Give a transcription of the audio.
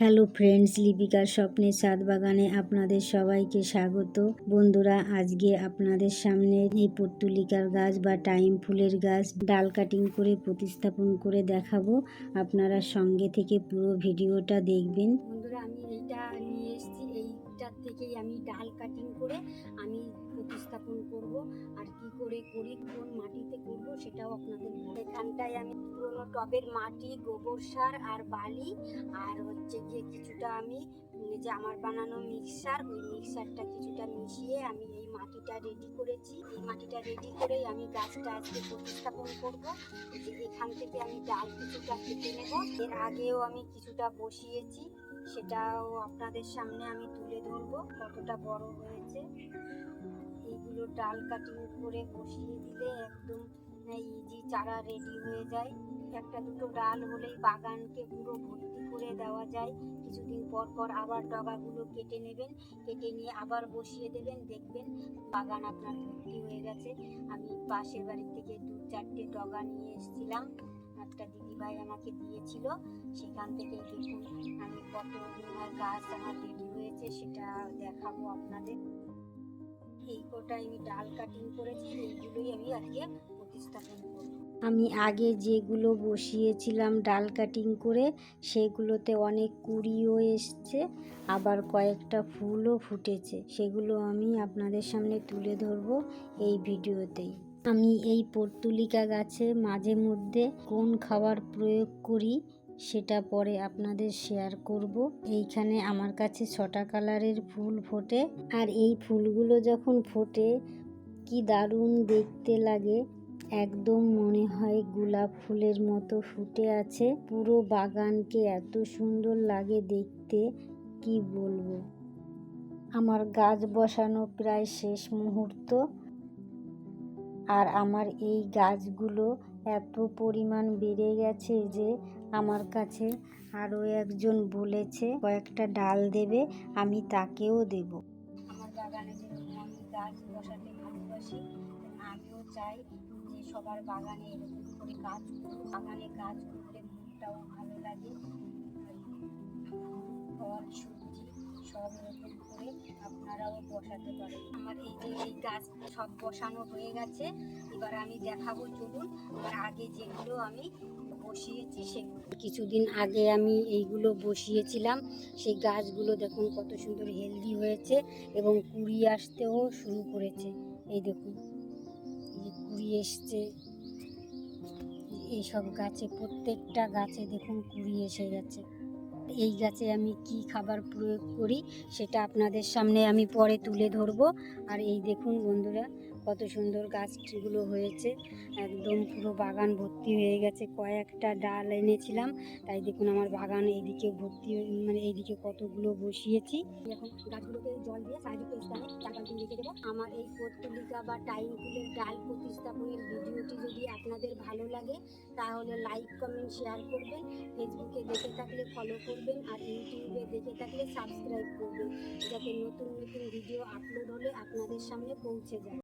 Hello friends, লিপিকার স্বপ্নের ছাদ বাগানে আপনাদের সবাইকে স্বাগত। বন্ধুরা, আজকে আপনাদের সামনে এই পর্তুলিকার গাছ বা টাইম ফুলের গাছ ডাল কাটিং করে প্রতিস্থাপন করে দেখাবো। আপনারা সঙ্গে থেকে পুরো ভিডিওটা দেখবেন। বন্ধুরা, আমি এইটা নিয়ে এসেছি, এইটার থেকেই আমি ডাল কাটিং করে আমি প্রতিস্থাপন করব। আর কি করে করি, কোন মাটিতে করব সেটাও আপনাদের এখানটায় আমি পুরোনো টবের মাটি, গোবর সার আর বালি আর হচ্ছে গিয়ে কিছুটা আমি যে আমার বানানো মিক্সার, ওই মিক্সারটা কিছুটা মিশিয়ে আমি এই মাটিটা রেডি করেছি। এই মাটিটা রেডি করেই আমি গাছটা আজকে প্রতিস্থাপন করব। যে এখান থেকে আমি ডাল কিছুটা কেটে নেব। এর আগেও আমি কিছুটা বসিয়েছি, সেটাও আপনাদের সামনে আমি তুলে ধরবো কতটা বড় হয়েছে। এইগুলো ডাল কাটিং করে বসিয়ে দিলে একদম ইজি চারা রেডি হয়ে যায়। একটা দুটো ডাল হলেই বাগানকে পুরো ভর্তি করে দেওয়া যায়। কিছুদিন পর পর আবার ডগাগুলো কেটে নেবেন, কেটে নিয়ে আবার বসিয়ে দেবেন, দেখবেন বাগান আপনার ভর্তি হয়ে গেছে। আমি পাশের বাড়ি থেকে 2-4টে ডগা নিয়ে এসেছিলাম, একটা দিদিভাই আমাকে দিয়েছিল। সেখান থেকে দেখুন আমি কত গাছ আমার রেডি হয়েছে সেটা দেখাবো আপনাদের। এই কটা আমি ডাল কাটিং করেছি, এইগুলোই আমি আজকে প্রতিস্থাপন করব। আমি আগে যেগুলো বসিয়েছিলাম ডাল কাটিং করে, সেগুলোতে অনেক কুঁড়িও এসছে, আবার কয়েকটা ফুলও ফুটেছে। সেগুলো আমি আপনাদের সামনে তুলে ধরবো এই ভিডিওতেই। আমি এই পর্তুলিকা গাছে মাঝে মধ্যে কোন খাবার প্রয়োগ করি সেটা পরে আপনাদের শেয়ার করব। এইখানে আমার কাছে 6টা কালারের ফুল ফোটে, আর এই ফুলগুলো যখন ফোটে কি দারুণ দেখতে লাগে। একদম মনে হয় গোলাপ ফুলের মতো ফুটে আছে। পুরো বাগানকে এত সুন্দর লাগে দেখতে, কি বলবো। আমার গাছ বসানো প্রায় শেষ মুহূর্ত, আর আমার এই গাছগুলো এত পরিমাণ বেড়ে গেছে যে আমার কাছে আরও একজন বলেছে কয়েকটা ডাল দেবে, আমি তাকেও দেব। আমার বাগানে যেরকম আমি গাছ বসাতে ভালোবাসি, আমিও চাই যে সবার বাগানে এরকম করে গাছ করুক। বাগানে গাছ করলে মনটাও ভালো লাগে। ফল, সবজি সব এরকম করে আপনারাও বসাতে পারেন। আমার এই গাছ সব বসানো হয়ে গেছে। এবার আমি দেখাবো, চলুন। আমার আগে যেগুলো আমি বসিয়েছি সেগুলো কিছুদিন আগে আমি এইগুলো বসিয়েছিলাম, সেই গাছগুলো দেখুন কত সুন্দর হেলদি হয়েছে এবং কুঁড়ি আসতেও শুরু করেছে। এই দেখুন, এই কুঁড়ি এসছে এইসব গাছে, প্রত্যেকটা গাছে দেখুন কুঁড়ি এসে গেছে। এই গাছে আমি কি খাবার প্রয়োগ করি সেটা আপনাদের সামনে আমি পরে তুলে ধরবো। আর এই দেখুন বন্ধুরা, কত সুন্দর গাছগুলো হয়েছে, একদম পুরো বাগান ভর্তি হয়ে গেছে। কয়েকটা ডাল এনেছিলাম, তাই দেখুন আমার বাগান এইদিকে ভর্তি, মানে এইদিকে কতগুলো বসিয়েছি। এখন গাছগুলোকে জল দিয়ে সাইডে স্থানে 4-5 দিন রেখে দেবো। আমার এই পর্তুলিকা বা টাইম ফুলের ডাল প্রতিস্থাপনের ভিডিওটি যদি আপনাদের ভালো লাগে তাহলে লাইক, কমেন্ট, শেয়ার করবেন। ফেসবুকে দেখে থাকলে ফলো করবেন, আর ইউটিউবে দেখে থাকলে সাবস্ক্রাইব করবেন, যাতে নতুন নতুন ভিডিও আপলোড হলে আপনাদের সামনে পৌঁছে যায়।